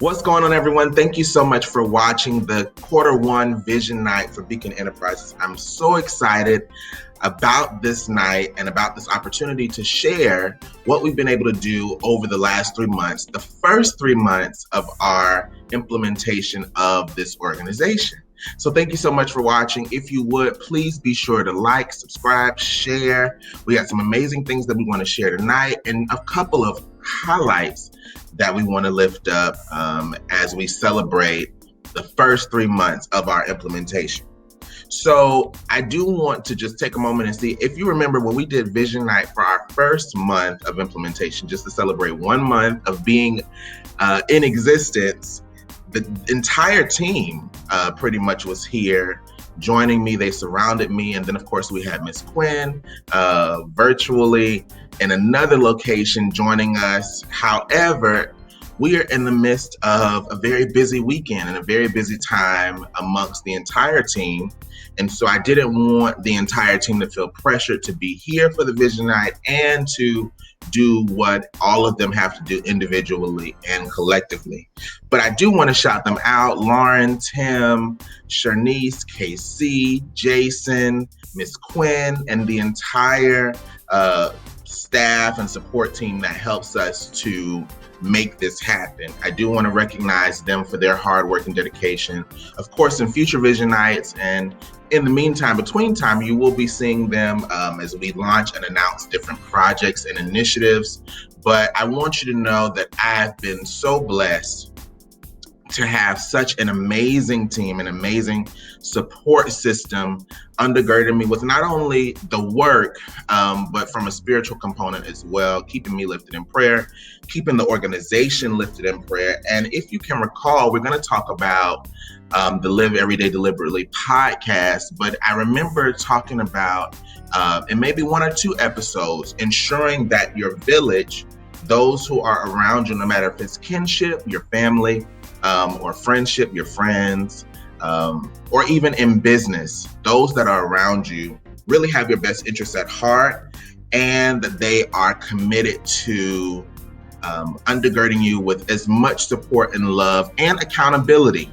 What's going on, everyone? Thank you so much for watching the Q1 Vision Night for Beacon Enterprises. I'm so excited about this night and about this opportunity to share what we've been able to do over the last 3 months, the first 3 months of our implementation of this organization. So thank you so much for watching. If you would, please be sure to like, subscribe, share. We got some amazing things that we want to share tonight and a couple of highlights that we want to lift up as we celebrate the first 3 months of our implementation. So I do want to just take a moment and see if you remember when we did Vision Night for our first month of implementation, just to celebrate 1 month of being in existence. The entire team pretty much was here joining me. They surrounded me. And then, of course, we had Miss Quinn virtually in another location joining us. However, we are in the midst of a very busy weekend and a very busy time amongst the entire team. And so I didn't want the entire team to feel pressured to be here for the Vision Night and to do what all of them have to do individually and collectively. But I do want to shout them out: Lauren, Tim, Sharnice, KC, Jason, Miss Quinn, and the entire staff and support team that helps us to make this happen. I do want to recognize them for their hard work and dedication. Of course, in future Vision Nights and in the meantime, between time, you will be seeing them as we launch and announce different projects and initiatives. But I want you to know that I've been so blessed to have such an amazing team, an amazing support system undergirding me with not only the work, but from a spiritual component as well, keeping me lifted in prayer, keeping the organization lifted in prayer. And if you can recall, we're going to talk about the Live Everyday Deliberately podcast, but I remember talking about, in maybe 1 or 2 episodes, ensuring that your village, those who are around you, no matter if it's kinship, your family, or friendship, your friends, or even in business, those that are around you really have your best interests at heart, and that they are committed to undergirding you with as much support and love and accountability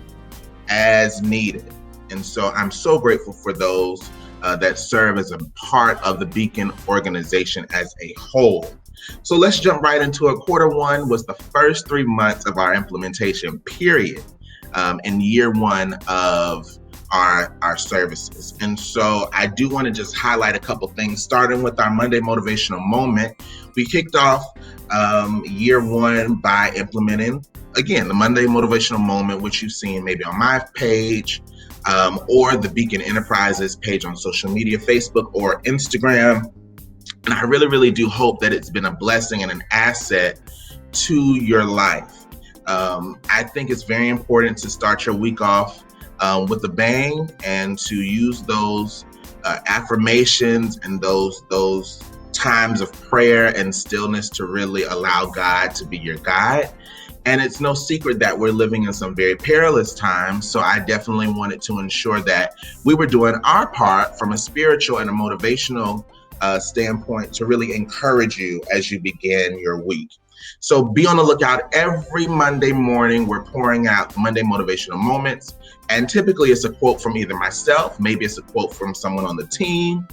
as needed. And so I'm so grateful for those that serve as a part of the Beacon organization as a whole. So let's jump right into it. Q1 was the first 3 months of our implementation period, in year 1 of our services. And so I do want to just highlight a couple things, starting with our Monday motivational moment. We kicked off year 1 by implementing, again, the Monday motivational moment, which you've seen maybe on my page, or the Beacon Enterprises page on social media, Facebook or Instagram. And I really, really do hope that it's been a blessing and an asset to your life. I think it's very important to start your week off with a bang and to use those affirmations and those times of prayer and stillness to really allow God to be your guide. And it's no secret that we're living in some very perilous times. So I definitely wanted to ensure that we were doing our part from a spiritual and a motivational standpoint to really encourage you as you begin your week. So be on the lookout. Every Monday morning, we're pouring out Monday motivational moments. And typically it's a quote from either myself, maybe it's a quote from someone on the team,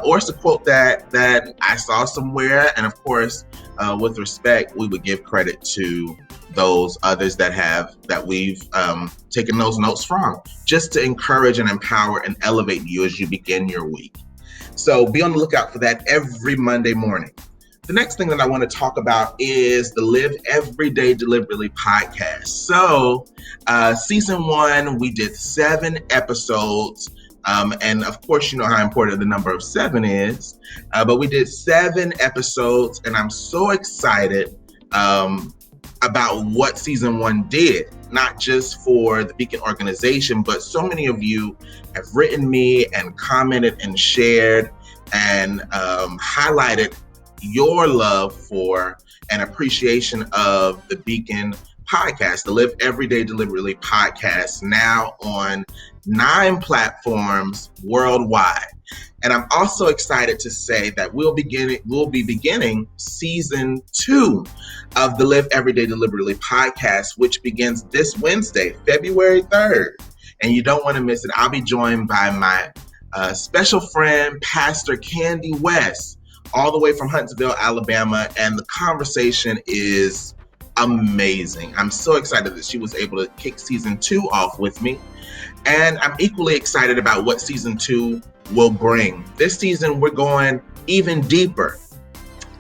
or it's a quote that I saw somewhere. And of course, with respect, we would give credit to those others that we've taken those notes from, just to encourage and empower and elevate you as you begin your week. So be on the lookout for that every Monday morning. The next thing that I want to talk about is the Live Everyday Deliberately podcast. So season 1, we did 7 episodes. And of course, you know how important the number of 7 is. But we did 7 episodes, and I'm so excited about what season 1 did, not just for the Beacon organization, but so many of you have written me and commented and shared and highlighted your love for and appreciation of the Beacon podcast, the Live Everyday Deliberately podcast, now on 9 platforms worldwide. And I'm also excited to say that we'll be beginning season 2 of the Live Everyday Deliberately podcast, which begins this Wednesday, February 3rd. And you don't want to miss it. I'll be joined by my special friend, Pastor Candy West, all the way from Huntsville, Alabama. And the conversation is amazing. I'm so excited that she was able to kick season 2 off with me. And I'm equally excited about what season 2 will bring. This season, we're going even deeper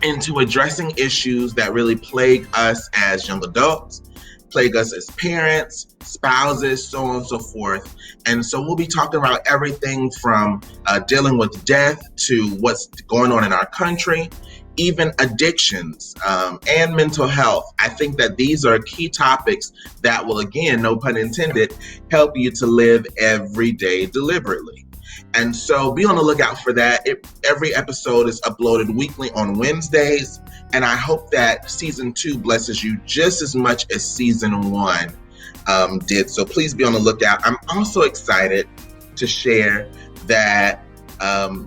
into addressing issues that really plague us as young adults, plague us as parents, spouses, so on and so forth. And so we'll be talking about everything from dealing with death to what's going on in our country, even addictions and mental health. I think that these are key topics that will, again, no pun intended, help you to live every day deliberately. And so be on the lookout for that. Every episode is uploaded weekly on Wednesdays. And I hope that season 2 blesses you just as much as season 1 did. So please be on the lookout. I'm also excited to share that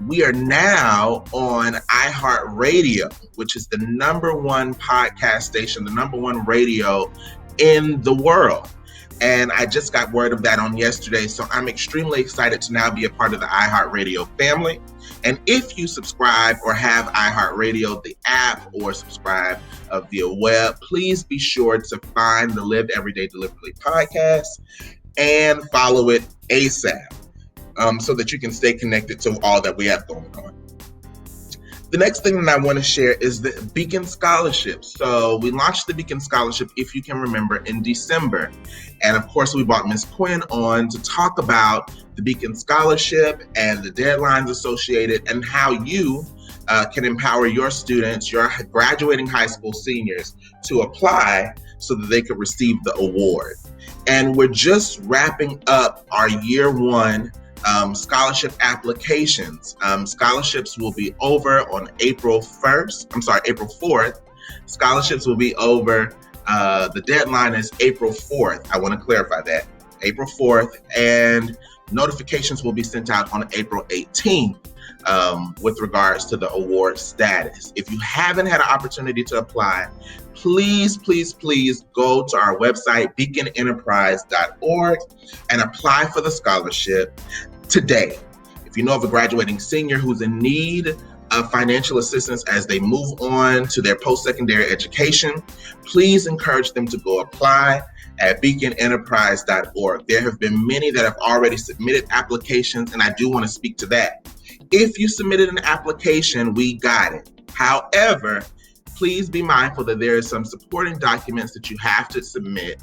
we are now on iHeartRadio, which is the #1 podcast station, the #1 radio in the world. And I just got word of that on yesterday. So I'm extremely excited to now be a part of the iHeartRadio family. And if you subscribe or have iHeartRadio, the app, or subscribe via web, please be sure to find the Live Everyday Deliberately podcast and follow it ASAP so that you can stay connected to all that we have going on. The next thing that I want to share is the Beacon Scholarship. So we launched the Beacon Scholarship, if you can remember, in December. And of course, we brought Ms. Quinn on to talk about the Beacon Scholarship and the deadlines associated and how you can empower your students, your graduating high school seniors, to apply so that they could receive the award. And we're just wrapping up our year 1 scholarship applications. Scholarships will be over on April 4th. Scholarships will be over. The deadline is April 4th. I want to clarify that. April 4th. And notifications will be sent out on April 18th with regards to the award status. If you haven't had an opportunity to apply, please go to our website, beaconenterprise.org, and apply for the scholarship today. If you know of a graduating senior who's in need of financial assistance as they move on to their post-secondary education, please encourage them to go apply at beaconenterprise.org. There have been many that have already submitted applications, and I do want to speak to that. If you submitted an application, we got it. However, please be mindful that there are some supporting documents that you have to submit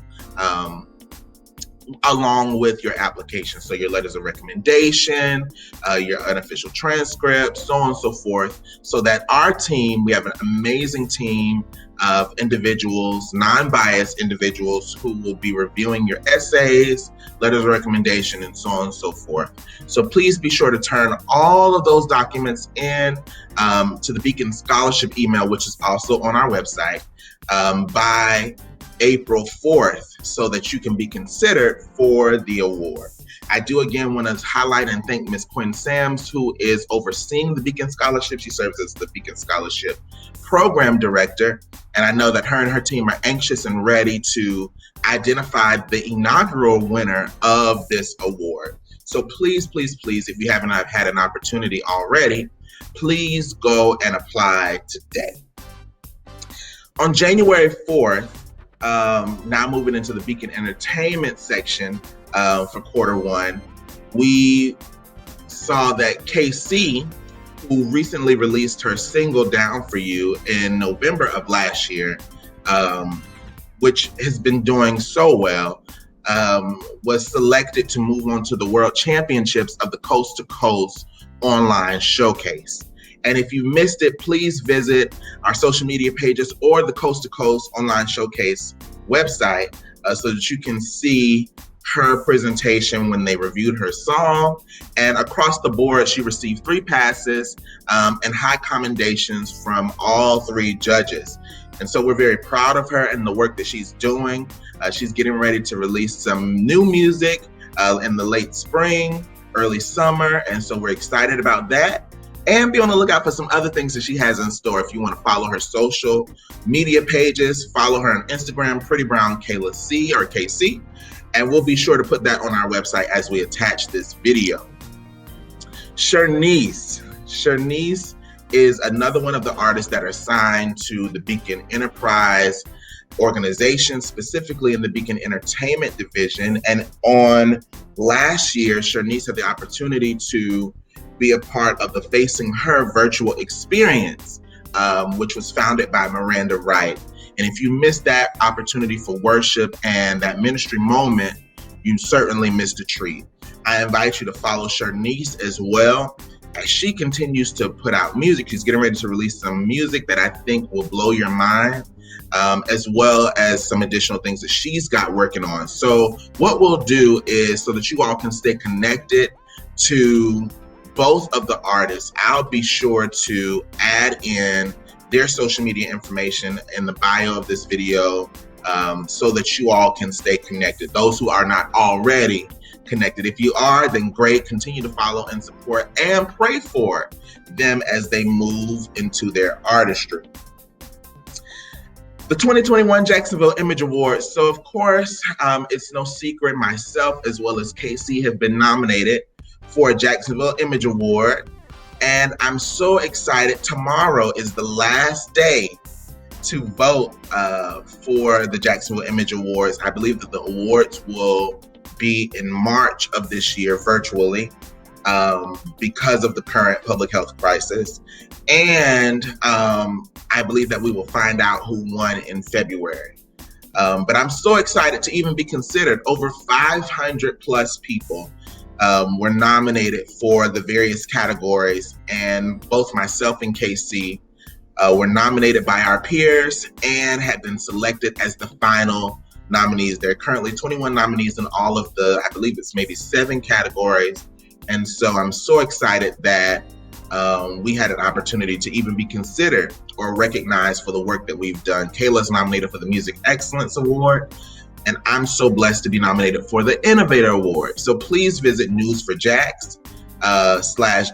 along with your application. So your letters of recommendation, your unofficial transcript, so on and so forth, so that our team, we have an amazing team of individuals, non-biased individuals, who will be reviewing your essays, letters of recommendation, and so on and so forth. So please be sure to turn all of those documents in to the Beacon Scholarship email, which is also on our website, by April 4th, so that you can be considered for the award. I do again want to highlight and thank Ms. Quinn Sams, who is overseeing the Beacon Scholarship. She serves as the Beacon Scholarship Program Director, and I know that her and her team are anxious and ready to identify the inaugural winner of this award. So please, if you haven't had an opportunity already, please go and apply today. On January 4th, now moving into the Beacon Entertainment section for quarter 1, we saw that KC, who recently released her single Down For You in November of last year, which has been doing so well, was selected to move on to the World Championships of the Coast to Coast online showcase. And if you missed it, please visit our social media pages or the Coast to Coast online showcase website so that you can see her presentation when they reviewed her song. And across the board, she received 3 passes and high commendations from all 3 judges. And so we're very proud of her and the work that she's doing. She's getting ready to release some new music in the late spring, early summer. And so we're excited about that. And be on the lookout for some other things that she has in store. If you want to follow her social media pages, follow her on Instagram, Pretty Brown Kayla C or KC. And we'll be sure to put that on our website as we attach this video. Shernice is another one of the artists that are signed to the Beacon Enterprise organization, specifically in the Beacon Entertainment division. And on last year, Shernice had the opportunity to be a part of the Facing Her virtual experience, which was founded by Miranda Wright. And if you missed that opportunity for worship and that ministry moment, you certainly missed a treat. I invite you to follow Shernice as well as she continues to put out music. She's getting ready to release some music that I think will blow your mind, as well as some additional things that she's got working on. So what we'll do is, so that you all can stay connected to both of the artists, I'll be sure to add in their social media information in the bio of this video, so that you all can stay connected. Those who are not already connected. If you are, then great. Continue to follow and support and pray for them as they move into their artistry. The 2021 Jacksonville Image Awards. So of course, it's no secret, myself as well as KC have been nominated for a Jacksonville Image Award. And I'm so excited. Tomorrow is the last day to vote for the Jacksonville Image Awards. I believe that the awards will be in March of this year virtually, because of the current public health crisis. And I believe that we will find out who won in February. But I'm so excited to even be considered. Over 500 plus people were nominated for the various categories, and both myself and KC were nominated by our peers and had been selected as the final nominees. There are currently 21 nominees in all of the, I believe it's maybe 7 categories. And so I'm so excited that we had an opportunity to even be considered or recognized for the work that we've done. Kayla's nominated for the Music Excellence Award, and I'm so blessed to be nominated for the Innovator Award. So please visit News4Jax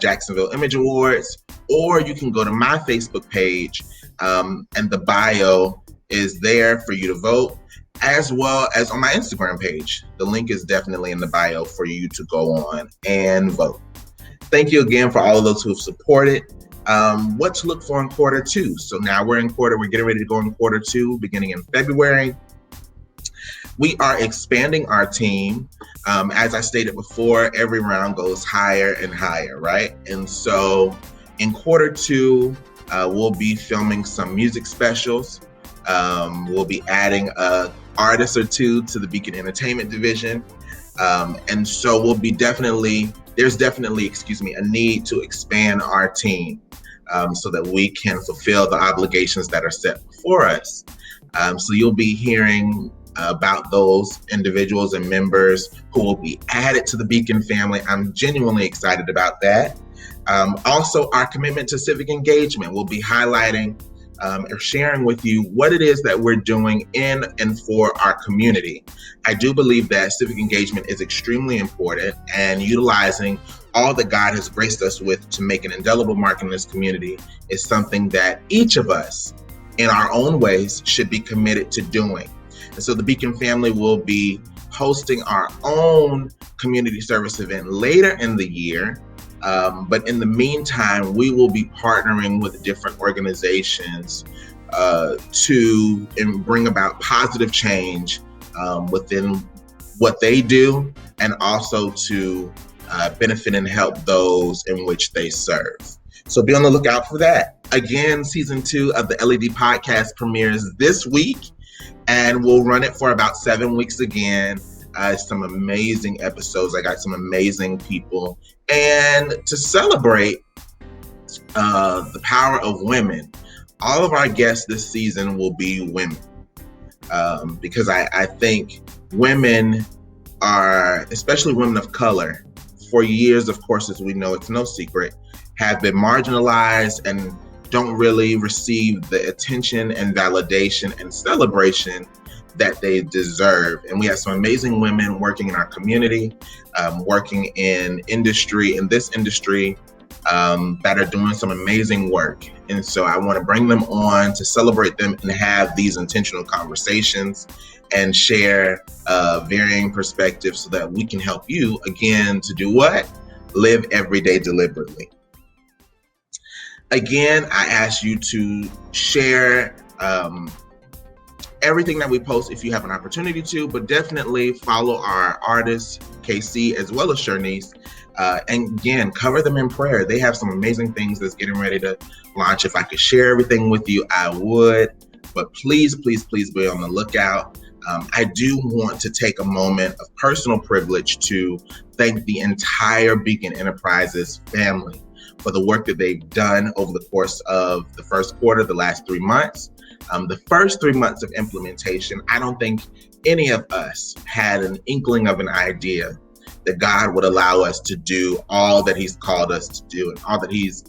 / Jacksonville Image Awards, or you can go to my Facebook page, and the bio is there for you to vote, as well as on my Instagram page. The link is definitely in the bio for you to go on and vote. Thank you again for all of those who have supported. What to look for in quarter 2. So now we're getting ready to go in quarter 2, beginning in February. We are expanding our team. As I stated before, every round goes higher and higher, right? And so in quarter 2, we'll be filming some music specials. We'll be adding an artist or 2 to the Beacon Entertainment division. And so there's definitely a need to expand our team so that we can fulfill the obligations that are set before us. So you'll be hearing about those individuals and members who will be added to the Beacon family. I'm genuinely excited about that. Also, our commitment to civic engagement. We'll be highlighting or sharing with you what it is that we're doing in and for our community. I do believe that civic engagement is extremely important, and utilizing all that God has graced us with to make an indelible mark in this community is something that each of us in our own ways should be committed to doing. And so the Beacon family will be hosting our own community service event later in the year. But in the meantime, we will be partnering with different organizations to bring about positive change within what they do, and also to benefit and help those in which they serve. So be on the lookout for that. Again, season 2 of the LED podcast premieres this week, and we'll run it for about 7 weeks again. Some amazing episodes. I got some amazing people. And to celebrate the power of women, all of our guests this season will be women. Because I think women are, especially women of color, for years, of course, as we know, it's no secret, have been marginalized and don't really receive the attention and validation and celebration that they deserve. And we have some amazing women working in our community, working in this industry, that are doing some amazing work. And so I want to bring them on to celebrate them and have these intentional conversations and share varying perspectives so that we can help you, again, to do what? Live every day deliberately. Again, I ask you to share everything that we post if you have an opportunity to, but definitely follow our artists, KC, as well as Shernice, and again, cover them in prayer. They have some amazing things that's getting ready to launch. If I could share everything with you, I would, but please, please, please be on the lookout. I do want to take a moment of personal privilege to thank the entire Beacon Enterprises family for the work that they've done over the course of the first quarter, the last 3 months. The first 3 months of implementation, I don't think any of us had an inkling of an idea that God would allow us to do all that He's called us to do and all that He's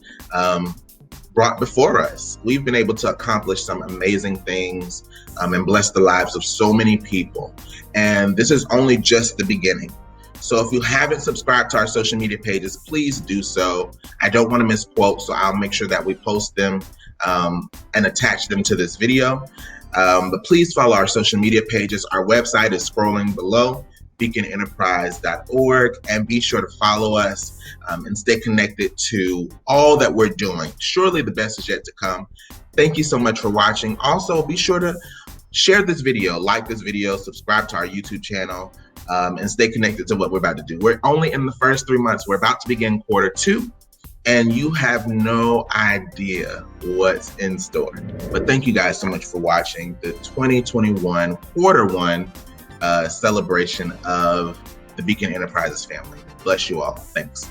brought before us. We've been able to accomplish some amazing things and bless the lives of so many people. And this is only just the beginning. So if you haven't subscribed to our social media pages, please do so. I don't want to misquote, so I'll make sure that we post them and attach them to this video. But please follow our social media pages. Our website is scrolling below, beaconenterprise.org, and be sure to follow us and stay connected to all that we're doing. Surely the best is yet to come. Thank you so much for watching. Also, be sure to share this video, like this video, subscribe to our YouTube channel, and stay connected to what we're about to do. We're only in the first 3 months. We're about to begin quarter 2, and you have no idea what's in store. But thank you guys so much for watching the 2021 quarter 1 celebration of the Beacon Enterprises family. Bless you all. Thanks.